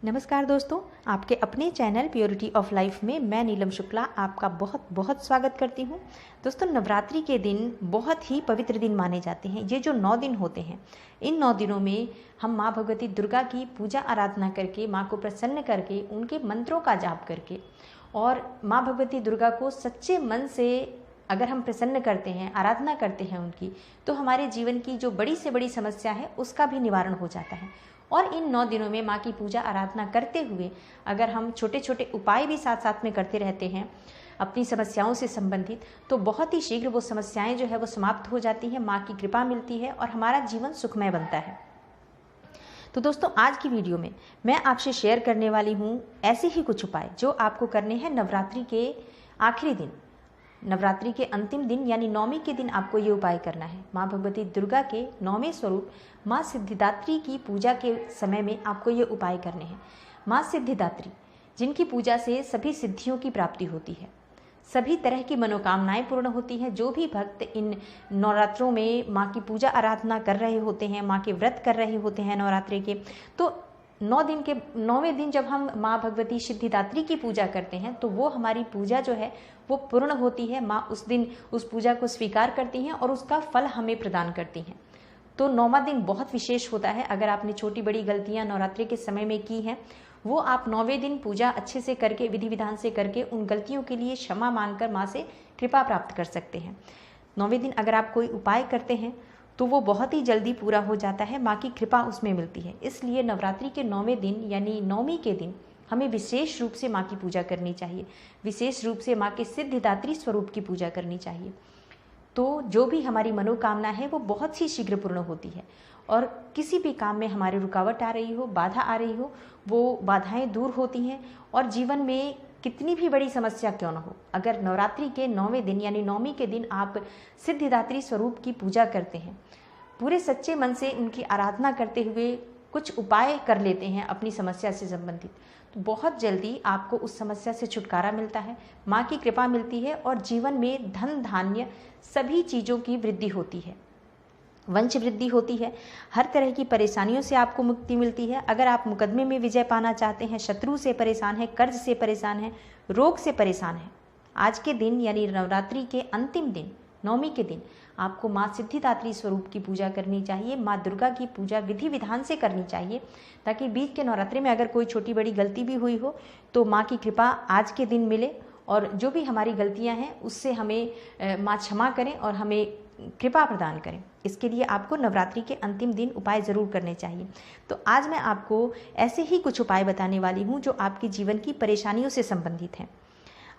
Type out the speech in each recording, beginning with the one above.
नमस्कार दोस्तों, आपके अपने चैनल प्योरिटी ऑफ लाइफ में मैं नीलम शुक्ला आपका बहुत बहुत स्वागत करती हूँ। दोस्तों, नवरात्रि के दिन बहुत ही पवित्र दिन माने जाते हैं। ये जो 9 दिन होते हैं, इन 9 दिनों में हम माँ भगवती दुर्गा की पूजा आराधना करके, माँ को प्रसन्न करके, उनके मंत्रों का जाप करके और माँ भगवती दुर्गा को सच्चे मन से अगर हम प्रसन्न करते हैं, आराधना करते हैं उनकी, तो हमारे जीवन की जो बड़ी से बड़ी समस्या है उसका भी निवारण हो जाता है। और इन 9 दिनों में माँ की पूजा आराधना करते हुए अगर हम छोटे छोटे उपाय भी साथ साथ में करते रहते हैं अपनी समस्याओं से संबंधित, तो बहुत ही शीघ्र वो समस्याएं जो है वो समाप्त हो जाती हैं, माँ की कृपा मिलती है और हमारा जीवन सुखमय बनता है। तो दोस्तों, आज की वीडियो में मैं आपसे शेयर करने वाली हूँ ऐसे ही कुछ उपाय जो आपको करने हैं नवरात्रि के आखिरी दिन, नवरात्रि के अंतिम दिन यानी नौमी के दिन आपको ये उपाय करना है। माँ भगवती दुर्गा के 9वें स्वरूप माँ सिद्धिदात्री की पूजा के समय में आपको ये उपाय करने हैं। माँ सिद्धिदात्री, जिनकी पूजा से सभी सिद्धियों की प्राप्ति होती है, सभी तरह की मनोकामनाएं पूर्ण होती हैं। जो भी भक्त इन नवरात्रों में माँ की पूजा आराधना कर रहे होते हैं, माँ के व्रत कर रहे होते हैं नवरात्रि के, तो 9 दिन के 9वें दिन जब हम माँ भगवती सिद्धिदात्री की पूजा करते हैं तो वो हमारी पूजा जो है वो पूर्ण होती है। माँ उस दिन उस पूजा को स्वीकार करती हैं और उसका फल हमें प्रदान करती हैं। तो 9वां दिन बहुत विशेष होता है। अगर आपने छोटी बड़ी गलतियां नवरात्रि के समय में की हैं, वो आप 9वें दिन पूजा अच्छे से करके, विधि विधान से करके, उन गलतियों के लिए क्षमा मांगकर माँ से कृपा प्राप्त कर सकते हैं। 9वें दिन अगर आप कोई उपाय करते हैं तो वो बहुत ही जल्दी पूरा हो जाता है, माँ की कृपा उसमें मिलती है। इसलिए नवरात्रि के 9वें दिन यानी नौमी के दिन हमें विशेष रूप से माँ की पूजा करनी चाहिए, विशेष रूप से माँ के सिद्धिदात्री स्वरूप की पूजा करनी चाहिए। तो जो भी हमारी मनोकामना है वो बहुत ही शीघ्र पूर्ण होती है और किसी भी काम में हमारी रुकावट आ रही हो, बाधा आ रही हो, वो बाधाएं दूर होती हैं। और जीवन में कितनी भी बड़ी समस्या क्यों न हो, अगर नवरात्रि के 9वें दिन यानी नौमी के दिन आप सिद्धिदात्री स्वरूप की पूजा करते हैं, पूरे सच्चे मन से उनकी आराधना करते हुए कुछ उपाय कर लेते हैं अपनी समस्या से संबंधित, तो बहुत जल्दी आपको उस समस्या से छुटकारा मिलता है, माँ की कृपा मिलती है और जीवन में धन धान्य सभी चीज़ों की वृद्धि होती है, वंश वृद्धि होती है। हर तरह की परेशानियों से आपको मुक्ति मिलती है। अगर आप मुकदमे में विजय पाना चाहते हैं, शत्रु से परेशान हैं, कर्ज से परेशान हैं, रोग से परेशान हैं, आज के दिन यानी नवरात्रि के अंतिम दिन नौमी के दिन आपको माँ सिद्धिदात्री स्वरूप की पूजा करनी चाहिए। माँ दुर्गा की पूजा विधि विधान से करनी चाहिए, ताकि बीच के नवरात्रि में अगर कोई छोटी बड़ी गलती भी हुई हो तो माँ की कृपा आज के दिन मिले और जो भी हमारी गलतियाँ हैं उससे हमें माँ क्षमा करें और हमें कृपा प्रदान करें। इसके लिए आपको नवरात्रि के अंतिम दिन उपाय ज़रूर करने चाहिए। तो आज मैं आपको ऐसे ही कुछ उपाय बताने वाली हूँ जो आपके जीवन की परेशानियों से संबंधित हैं।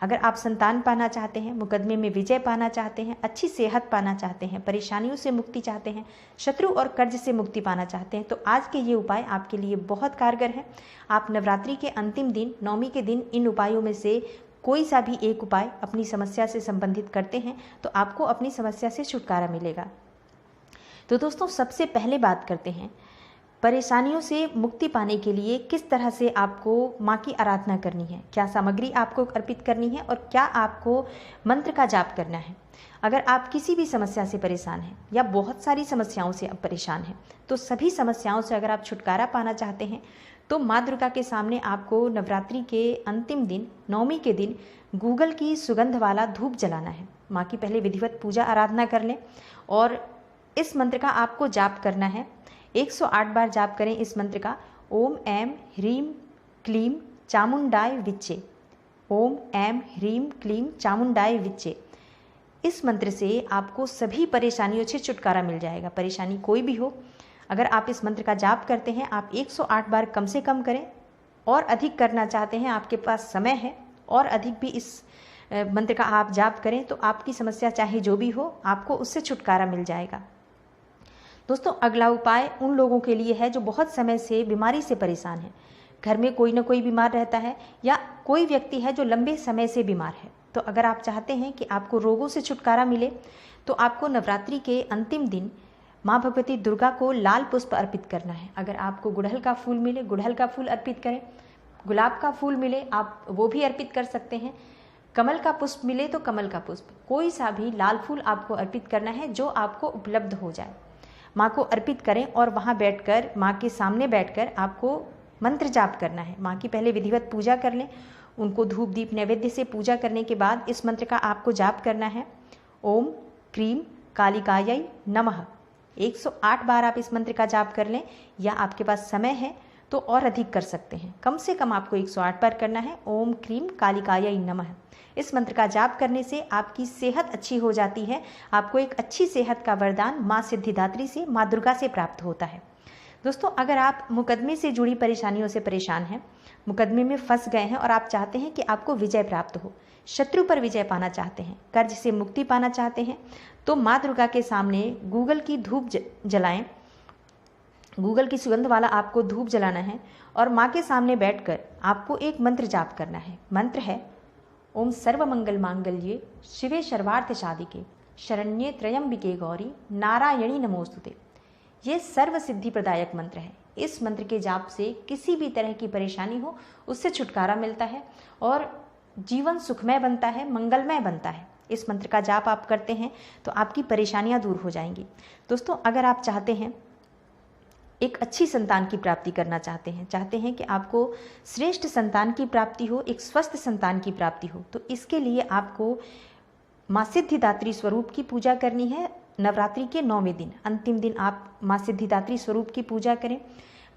अगर आप संतान पाना चाहते हैं, मुकदमे में विजय पाना चाहते हैं, अच्छी सेहत पाना चाहते हैं, परेशानियों से मुक्ति चाहते हैं, शत्रु और कर्ज से मुक्ति पाना चाहते हैं, तो आज के ये उपाय आपके लिए बहुत कारगर हैं। आप नवरात्रि के अंतिम दिन नौमी के दिन इन उपायों में से कोई सा भी एक उपाय अपनी समस्या से संबंधित करते हैं तो आपको अपनी समस्या से छुटकारा मिलेगा। तो दोस्तों, सबसे पहले बात करते हैं परेशानियों से मुक्ति पाने के लिए किस तरह से आपको माँ की आराधना करनी है, क्या सामग्री आपको अर्पित करनी है और क्या आपको मंत्र का जाप करना है। अगर आप किसी भी समस्या से परेशान हैं या बहुत सारी समस्याओं से अब परेशान हैं, तो सभी समस्याओं से अगर आप छुटकारा पाना चाहते हैं तो माँ दुर्गा के सामने आपको नवरात्रि के अंतिम दिन नौमी के दिन गूगल की सुगंध वाला धूप जलाना है। माँ की पहले विधिवत पूजा आराधना कर लें और इस मंत्र का आपको जाप करना है। 108 बार जाप करें इस मंत्र का। ओम ऐम ह्रीम क्लीम चामुंडाय विच्चे, ओम ऐम ह्रीम क्लीम चामुंडाय विच्चे। इस मंत्र से आपको सभी परेशानियों से छुटकारा मिल जाएगा। परेशानी कोई भी हो, अगर आप इस मंत्र का जाप करते हैं, आप 108 बार कम से कम करें, और अधिक करना चाहते हैं, आपके पास समय है, और अधिक भी इस मंत्र का आप जाप करें तो आपकी समस्या चाहे जो भी हो, आपको उससे छुटकारा मिल जाएगा। दोस्तों, अगला उपाय उन लोगों के लिए है जो बहुत समय से बीमारी से परेशान है। घर में कोई ना कोई बीमार रहता है या कोई व्यक्ति है जो लंबे समय से बीमार है। तो अगर आप चाहते हैं कि आपको रोगों से छुटकारा मिले तो आपको नवरात्रि के अंतिम दिन माँ भगवती दुर्गा को लाल पुष्प अर्पित करना है। अगर आपको गुड़हल का फूल मिले, गुड़हल का फूल अर्पित करें। गुलाब का फूल मिले, आप वो भी अर्पित कर सकते हैं। कमल का पुष्प मिले तो कमल का पुष्प, कोई सा भी लाल फूल आपको अर्पित करना है जो आपको उपलब्ध हो जाए। माँ को अर्पित करें और वहाँ बैठकर, माँ के सामने बैठकर आपको मंत्र जाप करना है। माँ की पहले विधिवत पूजा कर लें, उनको धूप दीप नैवेद्य से पूजा करने के बाद इस मंत्र का आपको जाप करना है। ओम क्रीम कालिकायै नमः। 108 बार आप इस मंत्र का जाप कर लें, या आपके पास समय है तो और अधिक कर सकते हैं। कम से कम आपको 108 बार करना है। ओम क्रीम कालिकायै नमः। इस मंत्र का जाप करने से आपकी सेहत अच्छी हो जाती है। आपको एक अच्छी सेहत का वरदान माँ सिद्धिदात्री से, माँ दुर्गा से प्राप्त होता है। दोस्तों, अगर आप मुकदमे से जुड़ी परेशानियों से परेशान हैं, मुकदमे में फंस गए हैं और आप चाहते हैं कि आपको विजय प्राप्त हो, शत्रु पर विजय पाना चाहते हैं, कर्ज से मुक्ति पाना चाहते हैं, तो माँ दुर्गा के सामने गूगल की धूप जलाएं। गूगल की सुगंध वाला आपको धूप जलाना है और माँ के सामने बैठकर आपको एक मंत्र जाप करना है। मंत्र है ओम सर्वमंगल मांगल्ये शिवे सर्वार्थ साधिके शरण्ये त्र्यंबिके गौरी नारायणी नमोस्तुते। ये सर्व सिद्धि प्रदायक मंत्र है। इस मंत्र के जाप से किसी भी तरह की परेशानी हो उससे छुटकारा मिलता है और जीवन सुखमय बनता है, मंगलमय बनता है। इस मंत्र का जाप आप करते हैं तो आपकी परेशानियां दूर हो जाएंगी। दोस्तों, अगर आप चाहते हैं एक अच्छी संतान की प्राप्ति करना चाहते हैं कि आपको श्रेष्ठ संतान की प्राप्ति हो, एक स्वस्थ संतान की प्राप्ति हो, तो इसके लिए आपको माँ सिद्धिदात्री स्वरूप की पूजा करनी है। नवरात्रि के 9वें दिन, अंतिम दिन आप माँ सिद्धिदात्री स्वरूप की पूजा करें,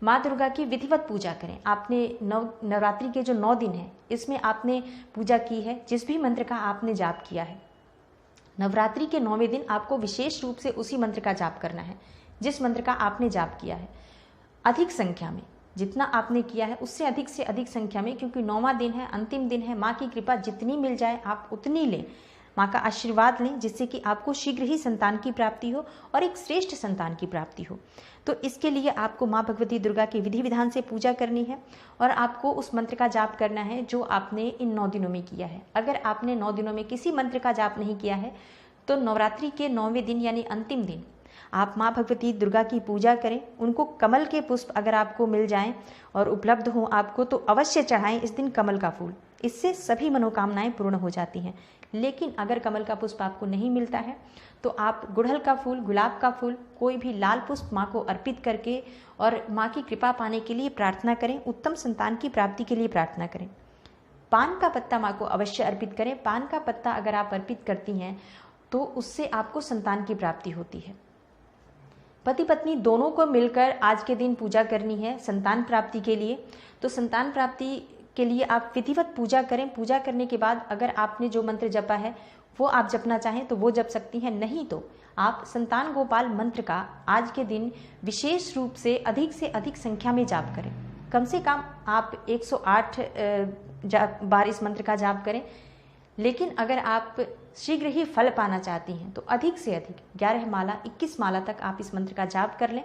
माँ दुर्गा की विधिवत पूजा करें। आपने नवरात्रि के जो 9 दिन हैं इसमें आपने पूजा की है, जिस भी मंत्र का आपने जाप किया है, नवरात्रि के 9वें दिन आपको विशेष रूप से उसी मंत्र का जाप करना है जिस मंत्र का आपने जाप किया है। अधिक संख्या में, जितना आपने किया है उससे अधिक संख्या में, क्योंकि 9वां दिन है, अंतिम दिन है। माँ की कृपा जितनी मिल जाए आप उतनी लें, माँ का आशीर्वाद लें, जिससे कि आपको शीघ्र ही संतान की प्राप्ति हो और एक श्रेष्ठ संतान की प्राप्ति हो। तो इसके लिए आपको माँ भगवती दुर्गा के विधि विधान से पूजा करनी है और आपको उस मंत्र का जाप करना है जो आपने इन 9 दिनों में किया है। अगर आपने 9 दिनों में किसी मंत्र का जाप नहीं किया है तो नवरात्रि के 9वें दिन यानी अंतिम दिन आप माँ भगवती दुर्गा की पूजा करें। उनको कमल के पुष्प अगर आपको मिल जाएं और उपलब्ध हों आपको तो अवश्य चढ़ाएं इस दिन कमल का फूल। इससे सभी मनोकामनाएं पूर्ण हो जाती हैं। लेकिन अगर कमल का पुष्प आपको नहीं मिलता है तो आप गुड़हल का फूल, गुलाब का फूल, कोई भी लाल पुष्प माँ को अर्पित करके और माँ की कृपा पाने के लिए प्रार्थना करें, उत्तम संतान की प्राप्ति के लिए प्रार्थना करें। पान का पत्ता माँ को अवश्य अर्पित करें। पान का पत्ता अगर आप अर्पित करती हैं तो उससे आपको संतान की प्राप्ति होती है। पति पत्नी दोनों को मिलकर आज के दिन पूजा करनी है संतान प्राप्ति के लिए। तो संतान प्राप्ति के लिए आप विधिवत पूजा करें। पूजा करने के बाद अगर आपने जो मंत्र जपा है वो आप जपना चाहें तो वो जप सकती हैं, नहीं तो आप संतान गोपाल मंत्र का आज के दिन विशेष रूप से अधिक संख्या में जाप करें। कम से कम आप 108 बार इस मंत्र का जाप करें। लेकिन अगर आप शीघ्र ही फल पाना चाहती हैं तो अधिक से अधिक 11 माला 21 माला तक आप इस मंत्र का जाप कर लें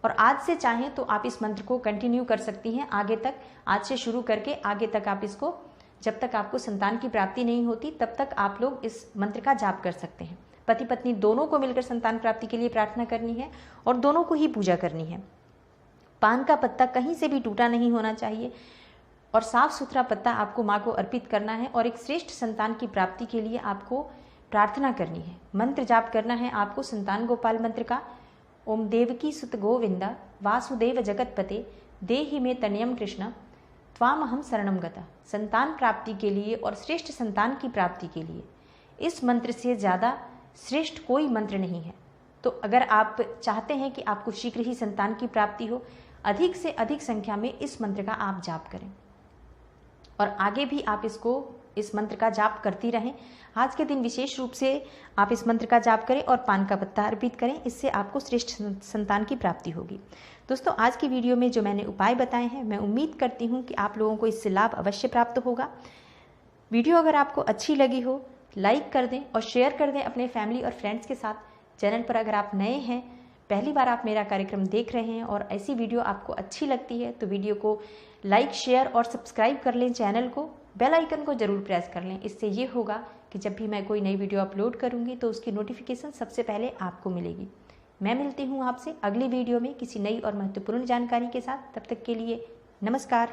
और आज से चाहें तो आप इस मंत्र को कंटिन्यू कर सकती हैं आगे तक। आज से शुरू करके आगे तक आप इसको, जब तक आपको संतान की प्राप्ति नहीं होती तब तक आप लोग इस मंत्र का जाप कर सकते हैं। पति पत्नी दोनों को मिलकर संतान प्राप्ति के लिए प्रार्थना करनी है और दोनों को ही पूजा करनी है। पान का पत्ता कहीं से भी टूटा नहीं होना चाहिए और साफ सुथरा पत्ता आपको माँ को अर्पित करना है और एक श्रेष्ठ संतान की प्राप्ति के लिए आपको प्रार्थना करनी है। मंत्र जाप करना है आपको संतान गोपाल मंत्र का। ओम देवकी सुत गोविंद वासुदेव जगतपते देहि में तनयम कृष्ण त्वामहम शरणम गता। संतान प्राप्ति के लिए और श्रेष्ठ संतान की प्राप्ति के लिए इस मंत्र से ज़्यादा श्रेष्ठ कोई मंत्र नहीं है। तो अगर आप चाहते हैं कि आपको शीघ्र ही संतान की प्राप्ति हो, अधिक से अधिक संख्या में इस मंत्र का आप जाप करें और आगे भी आप इस मंत्र का जाप करती रहें। आज के दिन विशेष रूप से आप इस मंत्र का जाप करें और पान का पत्ता अर्पित करें, इससे आपको श्रेष्ठ संतान की प्राप्ति होगी। दोस्तों, आज की वीडियो में जो मैंने उपाय बताए हैं, मैं उम्मीद करती हूँ कि आप लोगों को इससे लाभ अवश्य प्राप्त होगा। वीडियो अगर आपको अच्छी लगी हो लाइक कर दें और शेयर कर दें अपने फैमिली और फ्रेंड्स के साथ। चैनल पर अगर आप नए हैं, पहली बार आप मेरा कार्यक्रम देख रहे हैं और ऐसी वीडियो आपको अच्छी लगती है तो वीडियो को लाइक, शेयर और सब्सक्राइब कर लें। चैनल को, बेल आइकन को जरूर प्रेस कर लें। इससे ये होगा कि जब भी मैं कोई नई वीडियो अपलोड करूंगी तो उसकी नोटिफिकेशन सबसे पहले आपको मिलेगी। मैं मिलती हूँ आपसे अगली वीडियो में किसी नई और महत्वपूर्ण जानकारी के साथ। तब तक के लिए नमस्कार।